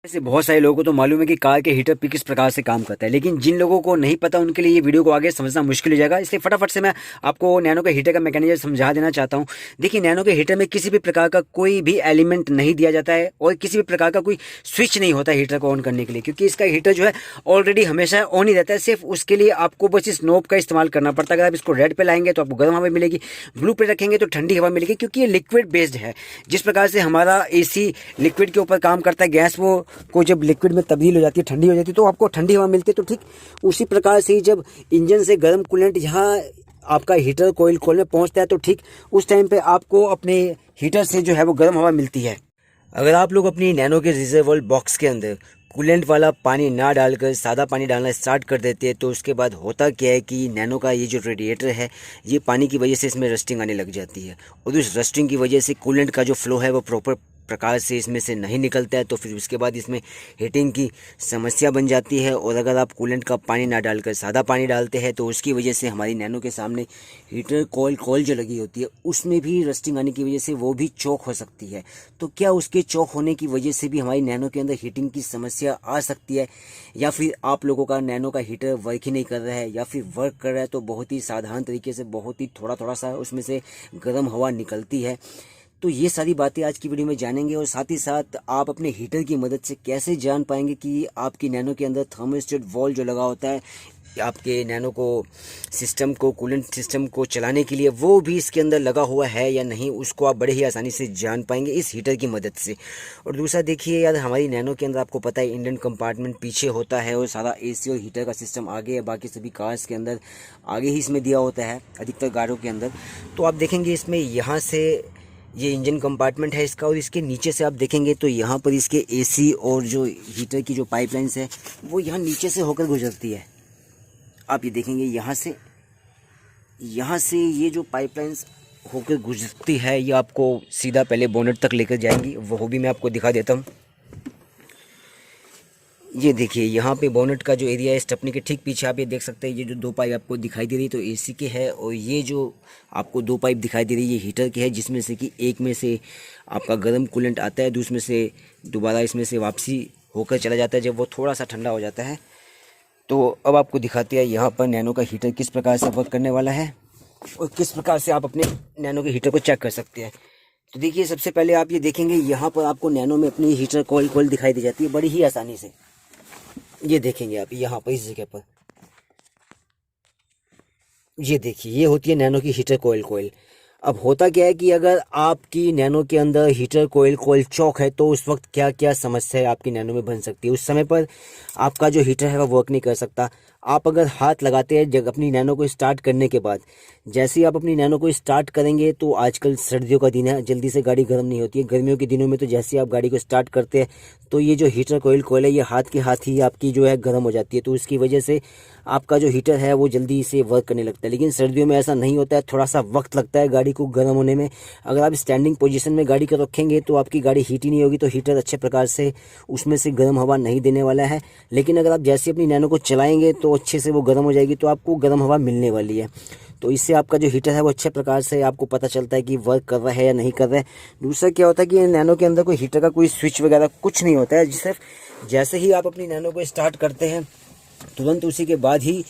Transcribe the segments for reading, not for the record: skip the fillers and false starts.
ऐसे बहुत सारे लोगों को तो मालूम है कि कार के हीटर पे किस प्रकार से काम करता है, लेकिन जिन लोगों को नहीं पता उनके लिए ये वीडियो को आगे समझना मुश्किल हो जाएगा। इसलिए फटाफट से मैं आपको नैनो के हीटर का मैकेनिज्म समझा देना चाहता हूँ। देखिए, नैनो के हीटर में किसी भी प्रकार का कोई भी एलिमेंट नहीं दिया जाता है और किसी भी प्रकार का कोई स्विच नहीं होता है हीटर को ऑन करने के लिए, क्योंकि इसका हीटर जो है ऑलरेडी हमेशा ऑन ही रहता है। सिर्फ उसके लिए आपको बस इस नोब का इस्तेमाल करना पड़ता है। अगर आप इसको रेड पे लाएंगे तो आपको गर्म हवा मिलेगी, ब्लू पे रखेंगे तो ठंडी हवा मिलेगी, क्योंकि ये लिक्विड बेस्ड है। जिस प्रकार से हमारा एसी लिक्विड के ऊपर काम करता है, गैस वो को जब लिक्विड में तब्दील हो जाती है, ठंडी हो जाती है, तो आपको ठंडी हवा मिलती है। तो ठीक उसी प्रकार से ही जब इंजन से गर्म कूलेंट यहाँ आपका हीटर कोयल खोल में पहुंचता है, तो ठीक उस टाइम पे आपको अपने हीटर से जो है वो गर्म हवा मिलती है। अगर आप लोग अपनी नैनो के रिजर्वॉयर बॉक्स के अंदर कूलेंट वाला पानी ना डालकर सादा पानी डालना स्टार्ट कर देते हैं, तो उसके बाद होता क्या है कि नैनो का ये जो रेडिएटर है, ये पानी की वजह से इसमें रस्टिंग आने लग जाती है, और उस रस्टिंग की वजह से कूलेंट का जो फ्लो है वो प्रॉपर प्रकार से इसमें से नहीं निकलता है। तो फिर उसके बाद इसमें हीटिंग की समस्या बन जाती है। और अगर आप कूलेंट का पानी ना डालकर सादा पानी डालते हैं, तो उसकी वजह से हमारी नैनो के सामने हीटर कॉइल जो लगी होती है, उसमें भी रस्टिंग आने की वजह से वो भी चौक हो सकती है। तो क्या उसके चौक होने की वजह से भी हमारी नैनो के अंदर हीटिंग की समस्या आ सकती है, या फिर आप लोगों का नैनो का हीटर वर्क ही नहीं कर रहा है, या फिर वर्क कर रहा है तो बहुत ही साधारण तरीके से, बहुत ही थोड़ा सा उसमें से गर्म हवा निकलती है। तो ये सारी बातें आज की वीडियो में जानेंगे, और साथ ही साथ आप अपने हीटर की मदद से कैसे जान पाएंगे कि आपकी नैनो के अंदर थर्मोस्टेट वॉल्व जो लगा होता है आपके नैनो को सिस्टम को कूलेंट सिस्टम को चलाने के लिए, वो भी इसके अंदर लगा हुआ है या नहीं, उसको आप बड़े ही आसानी से जान पाएंगे इस हीटर की मदद से। और दूसरा देखिए यार, हमारी नैनो के अंदर आपको पता है इंजन कंपार्टमेंट पीछे होता है और सारा एसी और हीटर का सिस्टम आगे है। बाकी सभी कार्स के अंदर आगे ही इसमें दिया होता है, अधिकतर गाड़ियों के अंदर। तो आप देखेंगे इसमें यहाँ से ये इंजन कंपार्टमेंट है इसका, और इसके नीचे से आप देखेंगे तो यहाँ पर इसके एसी और जो हीटर की जो पाइपलाइंस है वो यहाँ नीचे से होकर गुजरती है। आप ये देखेंगे यहाँ से ये जो पाइपलाइंस होकर गुजरती है, ये आपको सीधा पहले बोनेट तक लेकर जाएंगी, वो भी मैं आपको दिखा देता हूँ। ये देखिए यहाँ पे बोनेट का जो एरिया है, स्टेपनी के ठीक पीछे आप ये देख सकते हैं, ये जो दो पाइप आपको दिखाई दे रही है तो एसी के है, और ये जो आपको दो पाइप दिखाई दे रही है ये हीटर के है, जिसमें से कि एक में से आपका गर्म कूलेंट आता है, दूसरे में से दोबारा इसमें से वापसी होकर चला जाता है जब वो थोड़ा सा ठंडा हो जाता है। तो अब आपको दिखाते हैं यहाँ पर नैनो का हीटर किस प्रकार से वर्क करने वाला है, और किस प्रकार से आप अपने नैनो के हीटर को चेक कर सकते हैं। तो देखिए, सबसे पहले आप ये देखेंगे यहाँ पर आपको नैनो में अपनी हीटर कॉइल दिखाई दी जाती है बड़ी ही आसानी से। ये देखेंगे आप यहाँ पर इस जगह पर, ये देखिए ये होती है नैनो की हीटर कॉइल। अब होता क्या है कि अगर आपकी नैनो के अंदर हीटर कॉइल चौक है, तो उस वक्त क्या क्या समस्या आपकी नैनो में बन सकती है। उस समय पर आपका जो हीटर है वो वर्क नहीं कर सकता। आप अगर हाथ लगाते हैं अपनी नैनो को स्टार्ट करने के बाद, जैसे ही आप अपनी नैनो को स्टार्ट करेंगे, तो आजकल सर्दियों का दिन है, जल्दी से गाड़ी गर्म नहीं होती है। गर्मियों के दिनों में तो जैसे ही आप गाड़ी को स्टार्ट करते हैं, तो ये जो हीटर कॉइल है ये हाथ के हाथ ही आपकी जो है गर्म हो जाती है। तो उसकी वजह से आपका जो हीटर है वो जल्दी से वर्क करने लगता है। लेकिन सर्दियों में ऐसा नहीं होता है, थोड़ा सा वक्त लगता है गाड़ी को गर्म होने में। अगर आप स्टैंडिंग पोजीशन में गाड़ी को रखेंगे तो आपकी गाड़ी हीट ही नहीं होगी, तो हीटर अच्छे प्रकार से उसमें से गर्म हवा नहीं देने वाला है। लेकिन अगर आप जैसे अपनी नैनो को चलाएंगे तो अच्छे से वो गर्म हो जाएगी, तो आपको गर्म हवा मिलने वाली है। तो इससे आपका जो हीटर है वो अच्छे प्रकार से आपको पता चलता है कि वर्क कर रहा है या नहीं कर रहा है। दूसरा क्या होता है कि नैनो के अंदर कोई हीटर का कोई स्विच वगैरह कुछ नहीं होता है। सिर्फ जैसे ही आप अपनी नैनो को स्टार्ट करते हैं, तुरंत उसी के बाद ही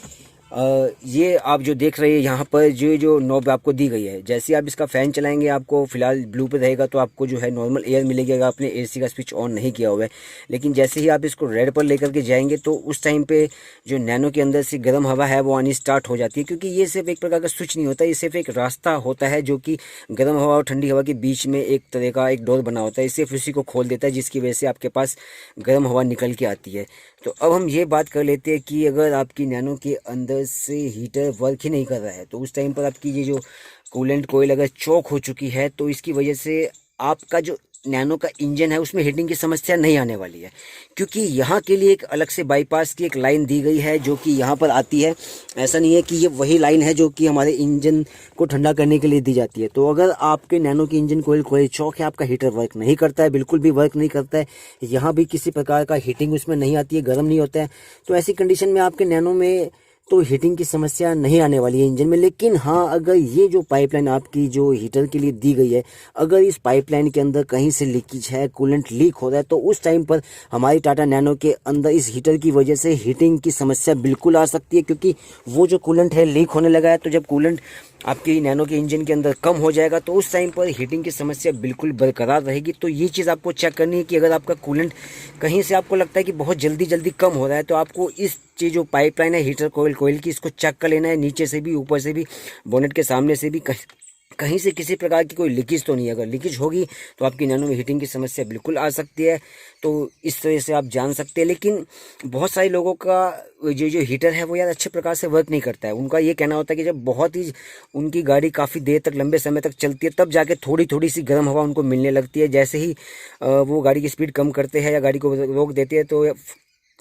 ये आप जो देख रहे हैं यहाँ पर जो नॉब आपको दी गई है, जैसे आप इसका फ़ैन चलाएंगे आपको फिलहाल ब्लू पे रहेगा, तो आपको जो है नॉर्मल एयर मिलेगी अगर आपने एसी का स्विच ऑन नहीं किया हुआ है। लेकिन जैसे ही आप इसको रेड पर लेकर के जाएंगे, तो उस टाइम पे जो नैनो के अंदर से गर्म हवा है वो आनी स्टार्ट हो जाती है, क्योंकि ये सिर्फ एक प्रकार का स्विच नहीं होता, ये सिर्फ एक रास्ता होता है जो कि गर्म हवा और ठंडी हवा के बीच में एक तरह का एक डोर बना होता है। सिर्फ उसी को खोल देता है, जिसकी वजह से आपके पास गर्म हवा निकल के आती है। तो अब हम ये बात कर लेते हैं कि अगर आपकी नैनो के अंदर से हीटर वर्क ही नहीं कर रहा है, तो उस टाइम पर आपकी ये जो कूलेंट कॉइल अगर चौक हो चुकी है, तो इसकी वजह से आपका जो नैनो का इंजन है उसमें हीटिंग की समस्या नहीं आने वाली है, क्योंकि यहाँ के लिए एक अलग से बाईपास की एक लाइन दी गई है जो कि यहाँ पर आती है। ऐसा नहीं है कि ये वही लाइन है जो कि हमारे इंजन को ठंडा करने के लिए दी जाती है। तो अगर आपके नैनो की इंजन कॉइल चौक है, आपका हीटर वर्क नहीं करता है, बिल्कुल भी वर्क नहीं करता है, यहाँ भी किसी प्रकार का हीटिंग उसमें नहीं आती है, गर्म नहीं होता है, तो ऐसी कंडीशन में आपके नैनो में तो हीटिंग की समस्या नहीं आने वाली है इंजन में। लेकिन हाँ, अगर ये जो पाइपलाइन आपकी जो हीटर के लिए दी गई है, अगर इस पाइपलाइन के अंदर कहीं से लीकेज है, कूलेंट लीक हो रहा है, तो उस टाइम पर हमारी टाटा नैनो के अंदर इस हीटर की वजह से हीटिंग की समस्या बिल्कुल आ सकती है। क्योंकि वो जो कूलेंट है लीक होने लगा है, तो जब कूलेंट आपकी नैनो के इंजन के अंदर कम हो जाएगा तो उस टाइम पर हीटिंग की समस्या बिल्कुल बरकरार रहेगी। तो ये चीज़ आपको चेक करनी है कि अगर आपका कूलेंट कहीं से आपको लगता है कि बहुत जल्दी जल्दी कम हो रहा है, तो आपको इस चीज़ जो पाइपलाइन है हीटर कोयल की, इसको चेक कर लेना है, नीचे से भी ऊपर से भी, बोनेट के सामने से भी, कहीं से किसी प्रकार की कोई लीकेज तो नहीं है। अगर लीकेज होगी तो आपकी नैनो में हीटिंग की समस्या बिल्कुल आ सकती है। तो इस तरह से आप जान सकते हैं। लेकिन बहुत सारे लोगों का जो हीटर है वो यार अच्छे प्रकार से वर्क नहीं करता है। उनका ये कहना होता है कि जब बहुत ही उनकी गाड़ी काफ़ी देर तक, लंबे समय तक चलती है, तब जाके थोड़ी थोड़ी सी गर्म हवा उनको मिलने लगती है। जैसे ही वो गाड़ी की स्पीड कम करते हैं या गाड़ी को रोक देते हैं, तो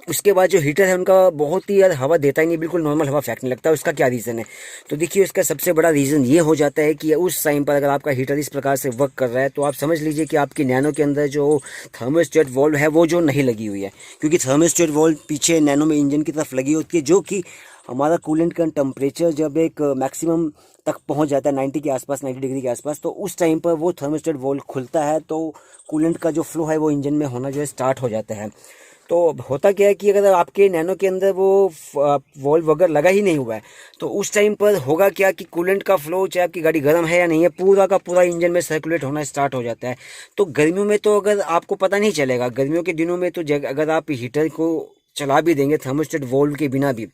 उसके बाद जो हीटर है उनका बहुत ही यार हवा देता ही नहीं, बिल्कुल नॉर्मल हवा फेंकने लगता है। उसका क्या रीज़न है? तो देखिए, उसका सबसे बड़ा रीज़न ये हो जाता है कि उस टाइम पर अगर आपका हीटर इस प्रकार से वर्क कर रहा है, तो आप समझ लीजिए कि आपकी नैनो के अंदर जो थर्मोस्टेट वॉल्व है वो जो नहीं लगी हुई है। क्योंकि थर्मोस्टेट वॉल्व पीछे नैनो में इंजन की तरफ लगी होती है, जो कि हमारा कूलेंट का टेम्परेचर जब एक मैक्सिमम तक पहुंच जाता है 90 के आसपास, 90 डिग्री के आसपास, तो उस टाइम पर वो थर्मोस्टेट वॉल्व खुलता है, तो कूलेंट का जो फ्लो है वो इंजन में होना जो है स्टार्ट हो जाता है। तो होता क्या है कि अगर आपके नैनो के अंदर वो वॉल्व वगैरह लगा ही नहीं हुआ है, तो उस टाइम पर होगा क्या कि कूलेंट का फ्लो, चाहे आपकी गाड़ी गर्म है या नहीं है, पूरा का पूरा इंजन में सर्कुलेट होना स्टार्ट हो जाता है। तो गर्मियों में तो अगर आपको पता नहीं चलेगा, गर्मियों के दिनों में तो अगर आप हीटर को चला भी देंगे थर्मोस्टेट वॉल्व के बिना भी,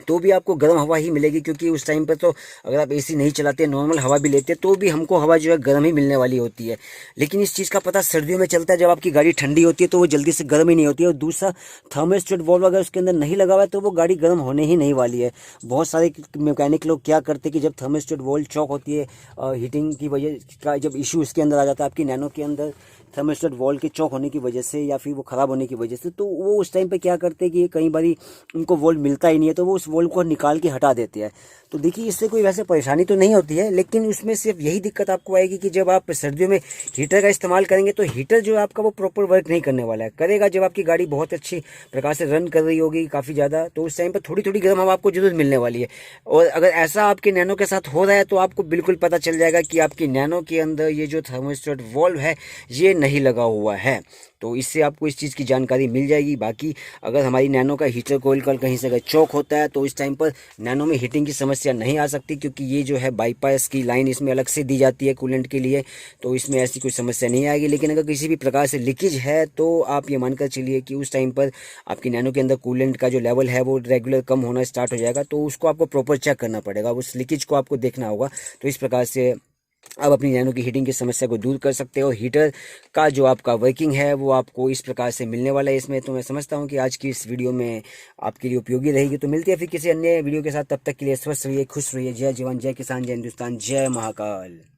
तो भी आपको गर्म हवा ही मिलेगी। क्योंकि उस टाइम पर तो अगर आप एसी नहीं चलाते, नॉर्मल हवा भी लेते, तो भी हमको हवा जो है गर्म ही मिलने वाली होती है। लेकिन इस चीज़ का पता सर्दियों में चलता है, जब आपकी गाड़ी ठंडी होती है तो वो जल्दी से गर्म ही नहीं होती है। और दूसरा, थर्मोस्टेट वॉल्व अगर उसके अंदर नहीं लगा हुआ है तो वो गाड़ी गर्म होने ही नहीं वाली है। बहुत सारे मैकेनिक लोग क्या करते हैं कि जब थर्मोस्टेट वॉल्व चॉक होती है, हीटिंग की वजह का जब इशू उसके अंदर आ जाता है, आपकी नैनो के अंदर थर्मोस्टेट वॉल्व के चॉक होने की वजह से या फिर वो ख़राब होने की वजह से, तो वो उस टाइम पे क्या करते हैं कि कई बारी उनको वॉल्व मिलता ही नहीं है, तो वो उस वॉल्व को निकाल के हटा देते हैं। तो देखिए, इससे कोई वैसे परेशानी तो नहीं होती है, लेकिन उसमें सिर्फ यही दिक्कत आपको आएगी कि जब आप सर्दियों में हीटर का इस्तेमाल करेंगे, तो हीटर जो है आपका वो प्रॉपर वर्क नहीं करने वाला है। करेगा जब आपकी गाड़ी बहुत अच्छी प्रकार से रन कर रही होगी काफ़ी ज़्यादा, तो उस टाइम पर थोड़ी थोड़ी गर्म हवा आपको जरूर मिलने वाली है। और अगर ऐसा आपके नैनो के साथ हो रहा है, तो आपको बिल्कुल पता चल जाएगा कि आपकी नैनो के अंदर ये जो थर्मोस्टेट वॉल्व है ये नहीं लगा हुआ है। तो इससे आपको इस चीज़ की जानकारी मिल जाएगी। बाकी अगर हमारी नैनो का हीटर कोयल कहीं से अगर चौक होता है, तो इस टाइम पर नैनो में हीटिंग की समस्या नहीं आ सकती, क्योंकि ये जो है बाईपास की लाइन इसमें अलग से दी जाती है कूलेंट के लिए, तो इसमें ऐसी कोई समस्या नहीं आएगी। लेकिन अगर किसी भी प्रकार से लीकेज है, तो आप ये मानकर चलिए कि उस टाइम पर आपकी नैनो के अंदर कूलेंट का जो लेवल है वो रेगुलर कम होना स्टार्ट हो जाएगा। तो उसको आपको प्रॉपर चेक करना पड़ेगा, उस लीकेज को आपको देखना होगा। तो इस प्रकार से आप अपनी नैनो की हीटिंग की समस्या को दूर कर सकते हो। हीटर का जो आपका वर्किंग है वो आपको इस प्रकार से मिलने वाला है इसमें। तो मैं समझता हूँ कि आज की इस वीडियो में आपके लिए उपयोगी रहेगी। तो मिलती है फिर किसी अन्य वीडियो के साथ, तब तक के लिए स्वस्थ रहिए, खुश रहिए। जय जवान, जय किसान, जय हिंदुस्तान, जय महाकाल।